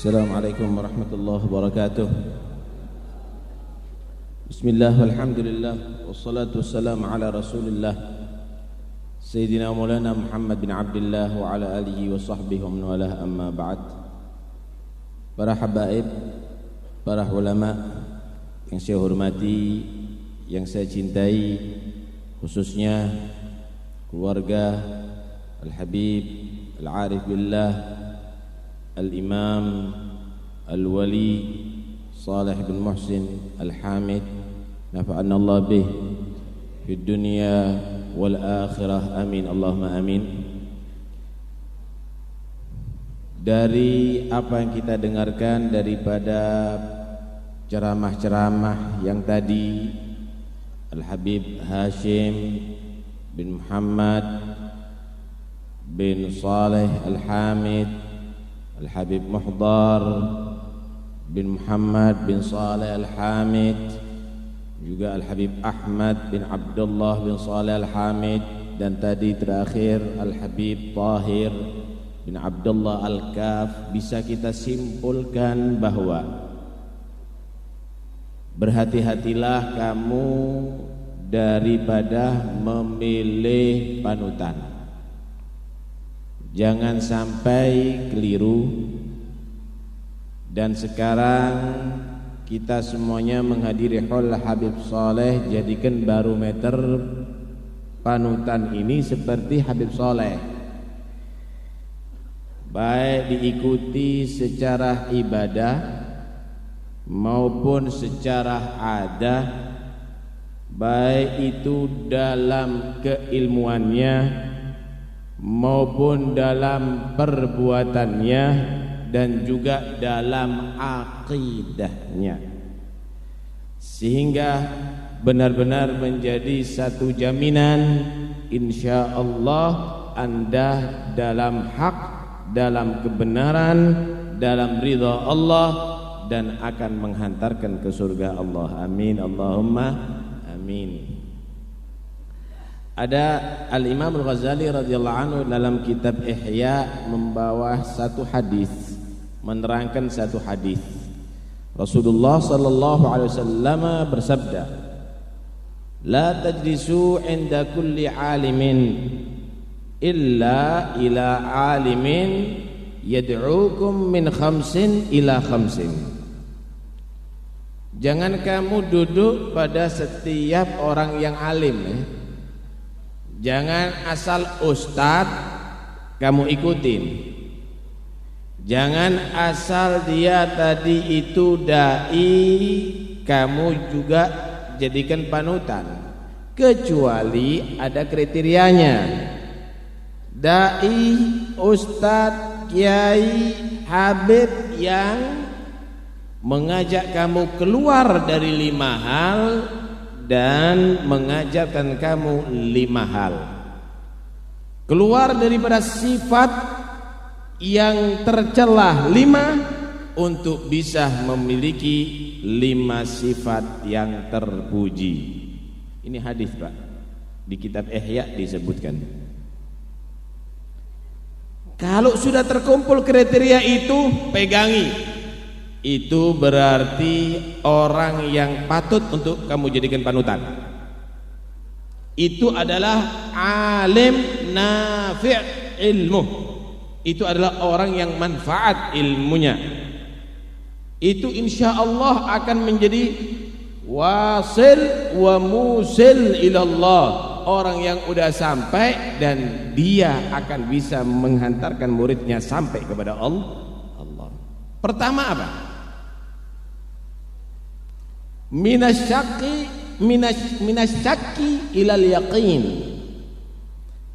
Assalamualaikum warahmatullahi wabarakatuh. Bismillah walhamdulillah wassalatu wassalamu ala rasulillah Sayyidina Maulana Muhammad bin Abdullah wa ala alihi wa sahbihi wa man walah, amma ba'd. Para habaib, para ulama yang saya hormati, yang saya cintai, khususnya keluarga Al-Habib Al-Arif Billah Al-Imam Al-Wali Salih bin Muhsin Al-Hamid, nafa'anna Allah bih fi dunya wal akhirah, amin Allahumma amin. Dari apa yang kita dengarkan daripada ceramah-ceramah yang tadi, Al-Habib Hashim bin Muhammad bin Salih Al-Hamid, Al-Habib Muhdar bin Muhammad bin Salih Al-Hamid, juga Al-Habib Ahmad bin Abdullah bin Salih Al-Hamid, dan tadi terakhir Al-Habib Tahir bin Abdullah Al-Kaf, bisa kita simpulkan bahwa berhati-hatilah kamu daripada memilih panutan. Jangan sampai keliru. Dan sekarang kita semuanya menghadiri haul Habib Saleh, jadikan barometer panutan ini seperti Habib Saleh, baik diikuti secara ibadah maupun secara adat, baik itu dalam keilmuannya maupun dalam perbuatannya dan juga dalam akidahnya, sehingga benar-benar menjadi satu jaminan insyaallah Anda dalam hak, dalam kebenaran, dalam ridha Allah, dan akan menghantarkan ke surga Allah. Amin Allahumma amin. Ada Al-Imam Al-Ghazali radhiyallahu anhu dalam kitab Ihya membawa satu hadis, menerangkan satu hadis. Rasulullah sallallahu alaihi wasallam bersabda, "La tajlisu 'inda kulli 'alimin illa ila 'alimin yad'ukum min khamsin ila khamsin." Jangan kamu duduk pada setiap orang yang alim, Jangan asal ustadz kamu ikutin. Jangan asal dia tadi itu dai kamu juga jadikan panutan, kecuali ada kriterianya. Dai, ustadz, kiai, habib yang mengajak kamu keluar dari 5 hal dan mengajarkan kamu 5 hal. Keluar daripada sifat yang tercelah 5 untuk bisa memiliki 5 sifat yang terpuji. Ini hadis, Pak, di kitab Ihya disebutkan. Kalau sudah terkumpul kriteria itu, pegangi. Itu berarti orang yang patut untuk kamu jadikan panutan. Itu adalah alim nafi' ilmu. Itu adalah orang yang manfaat ilmunya. Itu insya Allah akan menjadi wasil wa musil ilallah, orang yang udah sampai dan dia akan bisa menghantarkan muridnya sampai kepada Allah. Pertama apa? Minasyaki ilal yaqin.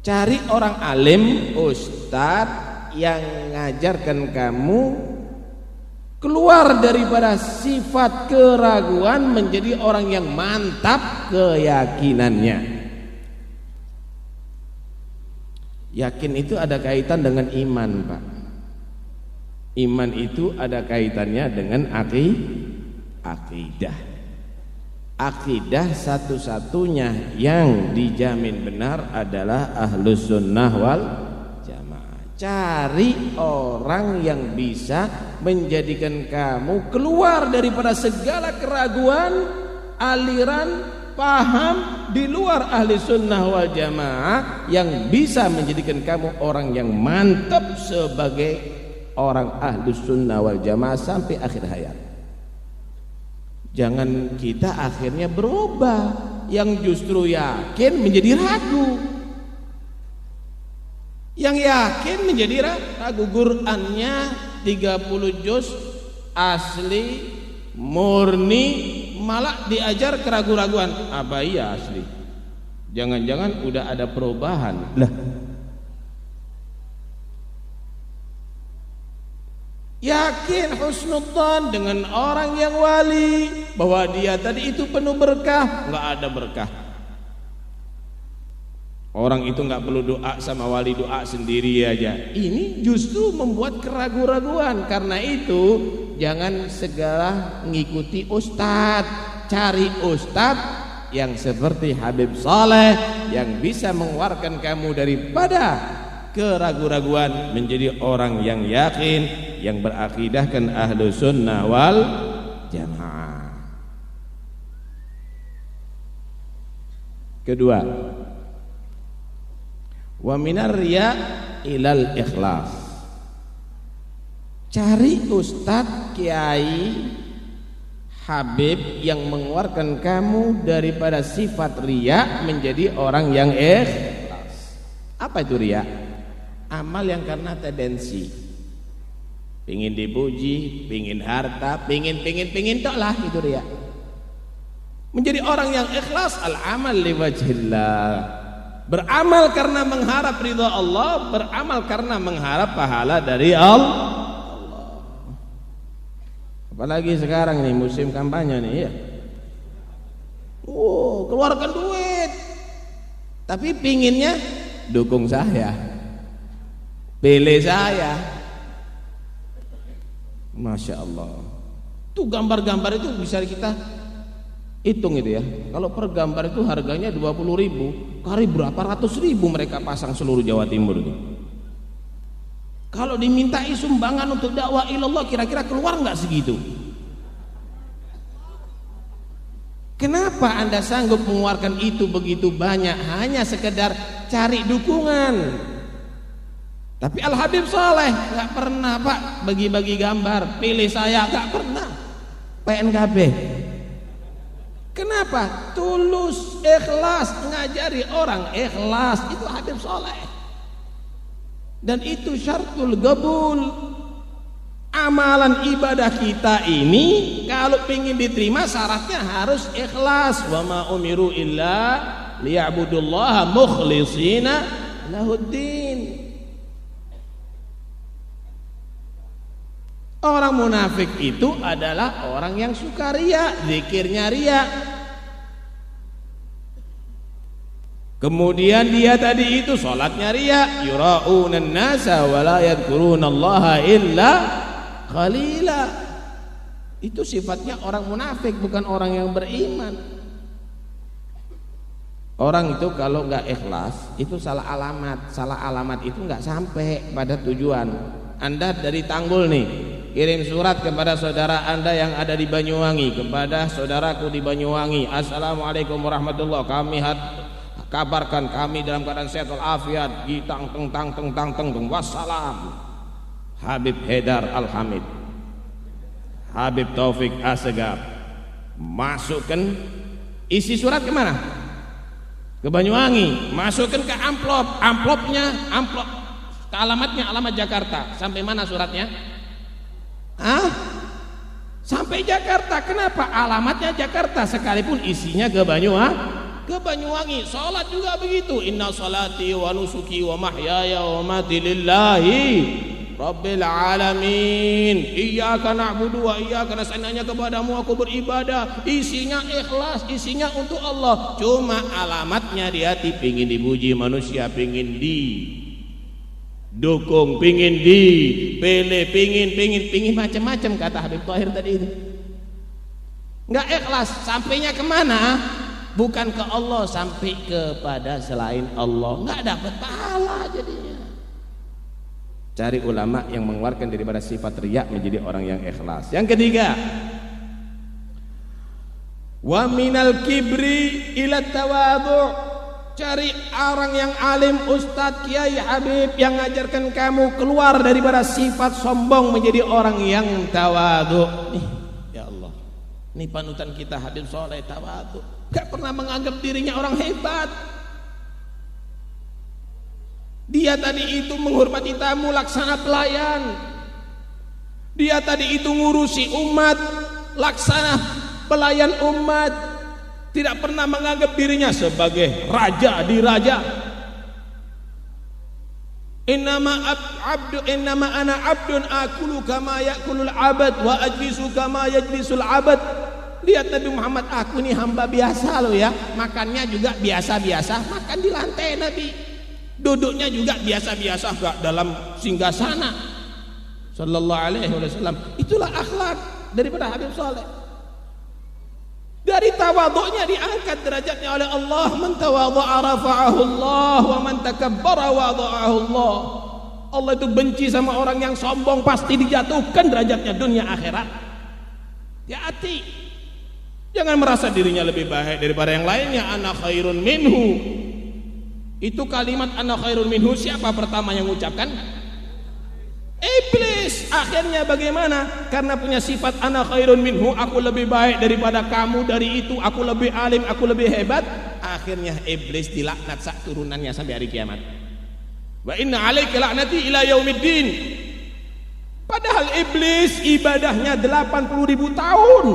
Cari orang alim, ustadz yang ngajarkan kamu keluar daripada sifat keraguan menjadi orang yang mantap keyakinannya. Yakin itu ada kaitan dengan iman, Pak. Iman itu ada kaitannya dengan akidah. Akidah satu-satunya yang dijamin benar adalah ahlus sunnah wal jamaah. Cari orang yang bisa menjadikan kamu keluar daripada segala keraguan, aliran, paham di luar ahli sunnah wal jamaah, yang bisa menjadikan kamu orang yang mantap sebagai orang ahli sunnah wal jamaah sampai akhir hayat. Jangan kita akhirnya berubah, yang justru yakin menjadi ragu, yang yakin menjadi ragu. Qurannya 30 juz asli murni, malah diajar keraguan-raguan. Apa iya asli? Jangan-jangan udah ada perubahan lah. Yakin husnudzan dengan orang yang wali, bahwa dia tadi itu penuh berkah. Nggak ada berkah. Orang itu nggak perlu doa sama wali, doa sendiri aja. Ini justru membuat keraguan-raguan. Karena itu jangan segala ngikuti ustadz. Cari ustadz yang seperti Habib Saleh, yang bisa mengeluarkan kamu daripada keraguan-raguan menjadi orang yang yakin, yang berakidahkan ahlu sunnah wal jamaah. Kedua, wa minar riya ilal ikhlas. Cari ustadz, kiai, habib yang mengeluarkan kamu daripada sifat riya menjadi orang yang ikhlas. Apa itu riya? Amal yang karena tendensi, pingin dipuji, pingin harta, pingin tok lah, itu riya. Menjadi orang yang ikhlas, al-amal liwajhillah, beramal karena mengharap ridha Allah, beramal karena mengharap pahala dari Allah. Apalagi sekarang nih musim kampanye nih ya. Keluarkan duit, tapi pinginnya dukung saya, pilih saya. Masya Allah. Tuh gambar-gambar itu bisa kita hitung itu ya. Kalau per gambar itu harganya 20.000, kali berapa ratus ribu mereka pasang seluruh Jawa Timur itu. Kalau dimintai sumbangan untuk dakwah ilallah, kira-kira keluar nggak segitu? Kenapa Anda sanggup mengeluarkan itu begitu banyak hanya sekedar cari dukungan? Tapi Al Habib Saleh nggak pernah Pak bagi-bagi gambar, pilih saya, nggak pernah. PNKB. Kenapa? Tulus, ikhlas, ngajari orang ikhlas, itu Habib Saleh. Dan itu syartul qabul. Amalan ibadah kita ini kalau ingin diterima syaratnya harus ikhlas. Wa ma umiru illa liya'budullaha mukhlishina lahuddin. Orang munafik itu adalah orang yang suka riya, zikirnya riya. Kemudian dia tadi itu salatnya riya, yura'unan nasa wa la yadhkurunallaha illa qalila. Itu sifatnya orang munafik, bukan orang yang beriman. Orang itu kalau nggak ikhlas itu salah alamat itu nggak sampai pada tujuan. Anda dari Tanggul nih, kirim surat kepada saudara Anda yang ada di Banyuwangi, kepada saudaraku di Banyuwangi, assalamualaikum warahmatullahi, kami kabarkan kami dalam keadaan sehat walafiat, tang wassalam. Habib Haidar Al-Hamid, Habib Taufik Assegaf. Masukkan isi surat kemana? Ke Banyuwangi. Masukkan ke amplopnya alamatnya alamat Jakarta. Sampai mana suratnya? Sampai Jakarta. Kenapa? Alamatnya Jakarta sekalipun isinya ke Banyuwangi. Salat juga begitu. Inna salati wa nusuki wa mahyaya wa mati lillahi Rabbil alamin. Iyyaka na'budu wa iyyaka nasta'in. Hanya kepadamu aku beribadah. Isinya ikhlas, isinya untuk Allah. Cuma alamatnya di hati, pingin dipuji manusia, pingin dukung, pingin dipilih, pingin macam-macam kata Habib Tahir tadi itu. Enggak ikhlas, sampainya kemana? Bukan ke Allah, sampai kepada selain Allah. Enggak dapat pahala jadinya. Cari ulama yang mengeluarkan daripada sifat riya menjadi orang yang ikhlas. Yang ketiga, wa minal kibri ila tawadhu'. Cari orang yang alim, ustadz, kiai, habib yang ngajarkan kamu keluar daripada sifat sombong menjadi orang yang tawadhu'. Ya Allah, ini panutan kita Habib Soleh, tawadhu'. Gak pernah menganggap dirinya orang hebat. Dia tadi itu menghormati tamu, laksana pelayan. Dia tadi itu ngurusi umat, laksana pelayan umat. Tidak pernah menganggap dirinya sebagai raja di raja. Innama ana abdun akulu kama yakulul abad wa ajlisu kama yajlisul abad. Lihat Nabi Muhammad, aku ini hamba biasa loh ya, makannya juga biasa-biasa, makan di lantai Nabi. Duduknya juga biasa-biasa, gak dalam singgasana. Sallallahu alaihi wasallam. Itulah akhlak daripada Habib Soleh. Dari tawadhu'nya diangkat derajatnya oleh Allah. Man tawadha'a rafa'ahu Allah wa man takabbara wada'ahu Allah. Allah itu benci sama orang yang sombong, pasti dijatuhkan derajatnya dunia akhirat. Hati-hati. Jangan merasa dirinya lebih baik daripada yang lainnya. Ana khairun minhu. Itu kalimat ana khairun minhu, siapa pertama yang mengucapkan? Iblis. Akhirnya bagaimana? Karena punya sifat ana khairun minhu, aku lebih baik daripada kamu, dari itu aku lebih alim, aku lebih hebat. Akhirnya iblis dilaknat sak turunannya sampai hari kiamat. Wa inna alaika la'nati ila yaumiddin. Padahal iblis ibadahnya 80.000 tahun.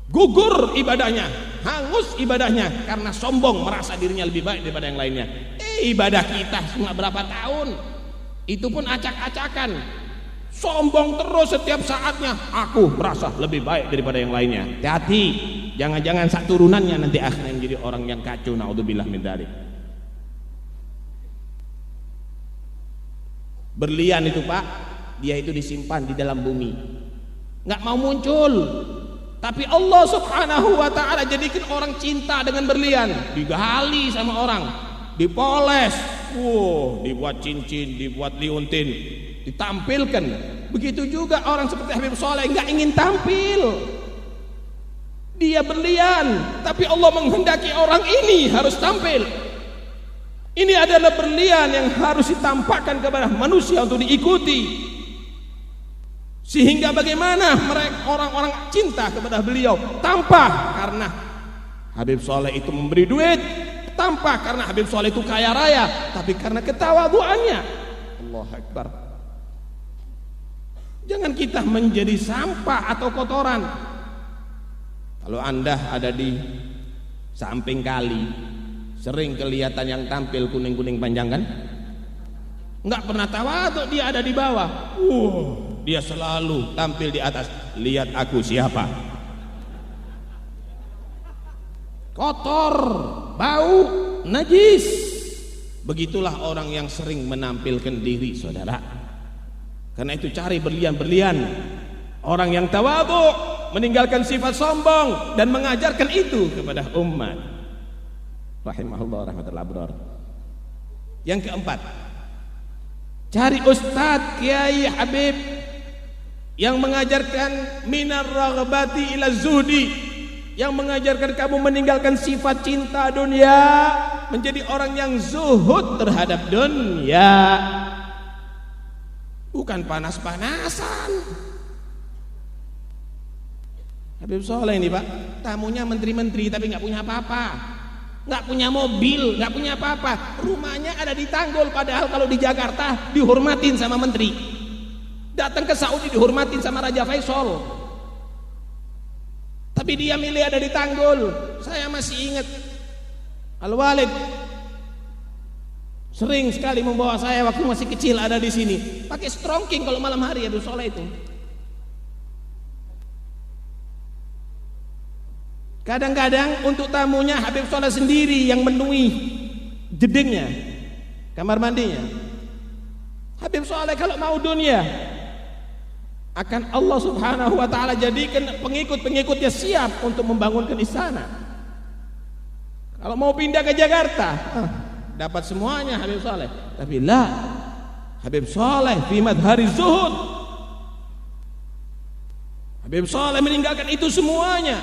Gugur ibadahnya, hangus ibadahnya karena sombong, merasa dirinya lebih baik daripada yang lainnya. Ibadah kita cuma berapa tahun, itu pun acak-acakan, sombong terus setiap saatnya, aku merasa lebih baik daripada yang lainnya. Hati-hati, jangan-jangan sak turunannya nanti akhirnya menjadi orang yang kacau. Naudzubillah min dzalik. Berlian itu Pak, dia itu disimpan di dalam bumi, nggak mau muncul. Tapi Allah subhanahu wa ta'ala jadikan orang cinta dengan berlian. Digali sama orang, dipoles, dibuat cincin, dibuat liuntin, ditampilkan. Begitu juga orang seperti Habib Soleh, nggak ingin tampil. Dia berlian, tapi Allah menghendaki orang ini harus tampil. Ini adalah berlian yang harus ditampakkan kepada manusia untuk diikuti. Sehingga bagaimana mereka orang-orang cinta kepada beliau? Tanpa karena Habib Soleh itu memberi duit, tanpa karena Habib Soleh itu kaya raya, tapi karena ketawadhuannya. Allahu Akbar. Jangan kita menjadi sampah atau kotoran. Kalau Anda ada di samping kali, sering kelihatan yang tampil kuning-kuning panjang kan? Nggak pernah tawadhu, dia ada di bawah. Dia selalu tampil di atas. Lihat aku siapa. Kotor, bau, najis. Begitulah orang yang sering menampilkan diri, saudara. Karena itu cari berlian-berlian. Orang yang tawadhu, meninggalkan sifat sombong dan mengajarkan itu kepada umat. Rahimahullah rahmatul abrar. Yang keempat, cari ustadz, kiai, habib yang mengajarkan minar raghbati ila zuhdi, yang mengajarkan kamu meninggalkan sifat cinta dunia menjadi orang yang zuhud terhadap dunia. Bukan panas-panasan. Habib Soleh ini Pak, tamunya menteri-menteri tapi nggak punya apa-apa, nggak punya mobil, nggak punya apa-apa. Rumahnya ada di Tanggul, padahal kalau di Jakarta dihormatin sama menteri. Datang ke Saudi dihormatin sama Raja Faisal, tapi dia milih ada di Tanggul. Saya masih ingat Al-Walid sering sekali membawa saya waktu masih kecil ada di sini, pakai strongking kalau malam hari. Habib Soleh itu kadang-kadang untuk tamunya Habib Soleh sendiri yang menuhi jedingnya, kamar mandinya. Habib Soleh kalau mau dunia akan Allah subhanahu wa ta'ala jadikan pengikut-pengikutnya siap untuk membangunkan istana. Kalau mau pindah ke Jakarta, dapat semuanya Habib Soleh. Tapi Habib Saleh fi madhari zuhud. Habib Saleh meninggalkan itu semuanya.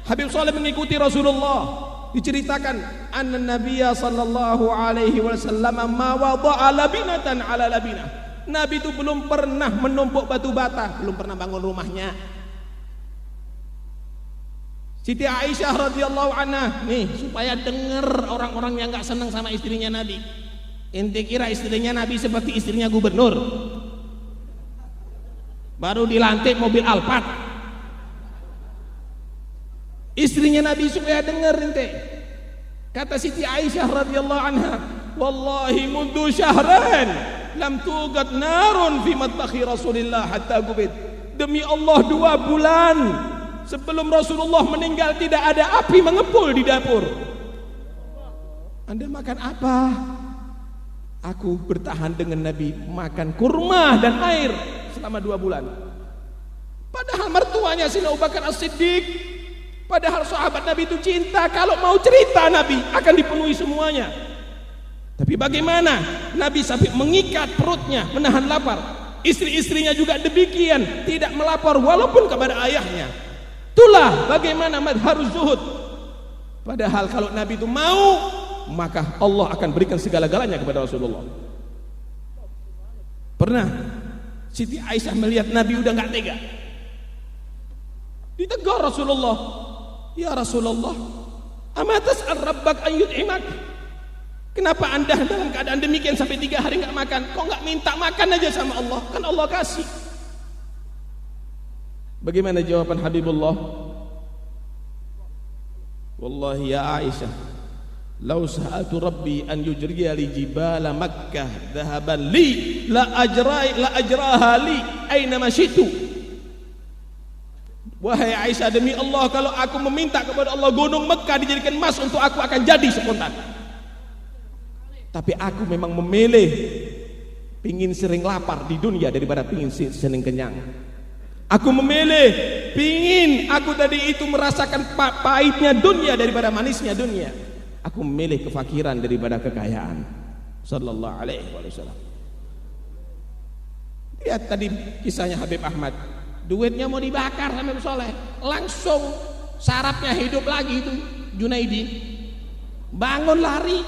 Habib Saleh mengikuti Rasulullah. Diceritakan anna Nabiyya sallallahu alaihi wasallam ma wada'a labinatan ala labinah. Nabi itu belum pernah menumpuk batu bata, belum pernah bangun rumahnya. Siti Aisyah radhiyallahu anha, nih supaya dengar orang-orang yang enggak senang sama istrinya Nabi. Ente kira istrinya Nabi seperti istrinya gubernur? Baru dilantik mobil Alphard. Istrinya Nabi supaya dengar ente. Kata Siti Aisyah radhiyallahu anha, "Wallahi mundu syahran lam tuqad narun fi matbakhi Rasulillah hatta gubit." Demi Allah 2 bulan sebelum Rasulullah meninggal tidak ada api mengepul di dapur. Anda makan apa? Aku bertahan dengan Nabi makan kurma dan air selama 2 bulan. Padahal mertuanya Sayyidina Abu Bakar As-Siddiq, padahal sahabat Nabi itu cinta, kalau mau cerita Nabi akan dipenuhi semuanya. Tapi bagaimana Nabi sampai mengikat perutnya menahan lapar. Istri-istrinya juga demikian, tidak melapor walaupun kepada ayahnya. Itulah bagaimana madharuz zuhud. Padahal kalau Nabi itu mau, maka Allah akan berikan segala-galanya kepada Rasulullah. Pernah Siti Aisyah melihat Nabi udah gak tega, ditegur Rasulullah, "Ya Rasulullah, amatas ar-rabbak an yut'imak?" Kenapa anda dalam keadaan demikian sampai 3 hari gak makan? Kok gak minta makan aja sama Allah? Kan Allah kasih. Bagaimana jawaban Habibullah? Wallahi ya Aisyah, "Lau sa'atu Rabbi an yujriya li jibala Makkah dhahaban li la ajraha li aina masyitu." Wahai Aisyah, demi Allah kalau aku meminta kepada Allah gunung Mekah dijadikan emas untuk aku akan jadi spontan. Tapi aku memang memilih pingin sering lapar di dunia daripada pingin sering kenyang. Aku memilih pingin aku tadi itu merasakan pahitnya dunia daripada manisnya dunia. Aku memilih kefakiran daripada kekayaan. Sallallahu alaihi wasallam. Lihat tadi kisahnya Habib Ahmad. Duitnya mau dibakar sama Habib Saleh, langsung sarafnya hidup lagi itu Junaidi. Bangun lari.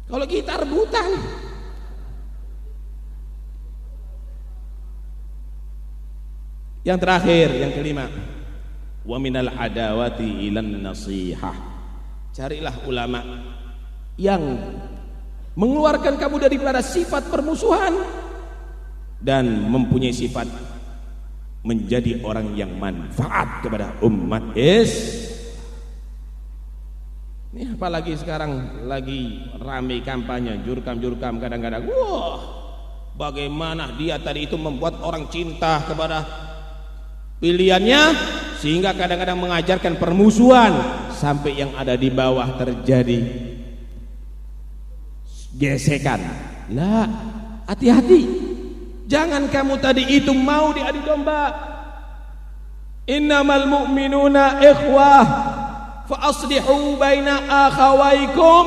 Kalau kita rebutan. Yang terakhir, yang kelima, wa minal adawati ilan nasihah. Carilah ulama yang mengeluarkan kamu daripada sifat permusuhan dan mempunyai sifat menjadi orang yang manfaat kepada umat Ini apalagi sekarang lagi ramai kampanye jurkam kadang-kadang. Wah, bagaimana dia tadi itu membuat orang cinta kepada pilihannya sehingga kadang-kadang mengajarkan permusuhan sampai yang ada di bawah terjadi gesekan. Lah, hati-hati. Jangan kamu tadi itu mau diadu domba. Innamal mu'minuna ikhwah fa aslihu baina akhawaikum.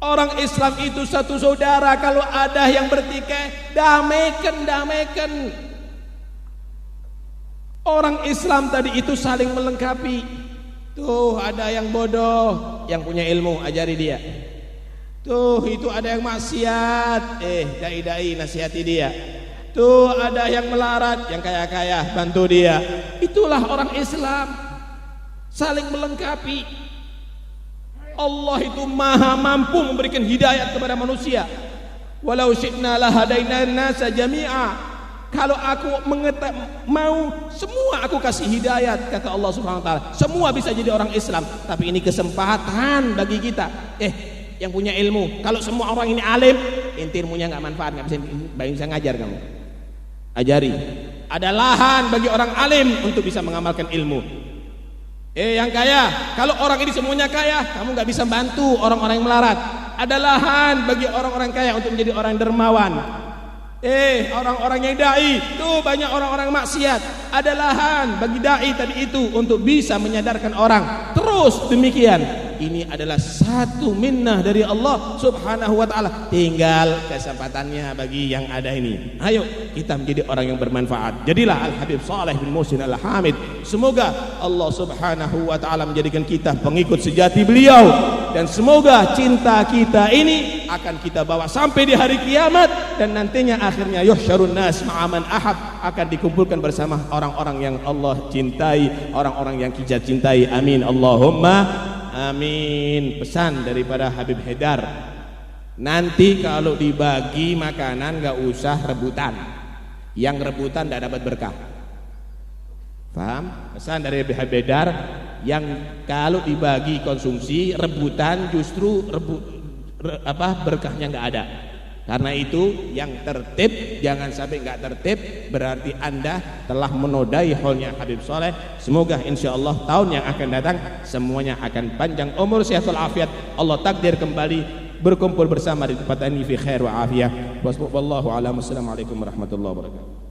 Orang Islam itu satu saudara. Kalau ada yang bertikai, damaikan. Orang Islam tadi itu saling melengkapi. Tuh ada yang bodoh, yang punya ilmu ajari dia. Tuh itu ada yang maksiat, dai-dai nasihati dia. Tuh ada yang melarat, yang kaya-kaya bantu dia. Itulah orang Islam, saling melengkapi. Allah itu maha mampu memberikan hidayat kepada manusia. Walau syi'na lahadaina an-nasa jami'a. Kalau aku mau semua aku kasih hidayat, kata Allah Subhanahu wa taala. Semua bisa jadi orang Islam, tapi ini kesempatan bagi kita. Yang punya ilmu. Kalau semua orang ini alim, ilmunya nggak manfaat, nggak bisa ngajar kamu. Ajari. Ada lahan bagi orang alim untuk bisa mengamalkan ilmu. Yang kaya, kalau orang ini semuanya kaya, kamu nggak bisa bantu orang-orang yang melarat. Ada lahan bagi orang-orang kaya untuk menjadi orang dermawan. Orang-orang yang dai, tuh banyak orang-orang maksiat. Ada lahan bagi dai tadi itu untuk bisa menyadarkan orang. Terus demikian. ini adalah satu minnah dari Allah Subhanahu wa taala. Tinggal kesempatannya bagi yang ada ini. Ayo kita menjadi orang yang bermanfaat. Jadilah Al-Habib Shalih bin Muhsin Al-Hamid. Semoga Allah Subhanahu wa taala menjadikan kita pengikut sejati beliau, dan semoga cinta kita ini akan kita bawa sampai di hari kiamat, dan nantinya akhirnya yuhsyarun nas ma'aman ahab, akan dikumpulkan bersama orang-orang yang Allah cintai, orang-orang yang kita cintai. Amin Allahumma amin. Pesan daripada Habib Haidar, nanti kalau dibagi makanan gak usah rebutan, yang rebutan tidak dapat berkah. Paham? Pesan dari Habib Haidar, yang kalau dibagi konsumsi rebutan justru berkahnya nggak ada. Karena itu yang tertib, jangan sampai nggak tertib, berarti Anda telah menodai haulnya Habib Shalih. Semoga insyaallah tahun yang akan datang semuanya akan panjang umur, sehat walafiat. Allah takdir kembali berkumpul bersama di tempat ini fi khair wa afiyah. Wassalamualaikum warahmatullahi wabarakatuh.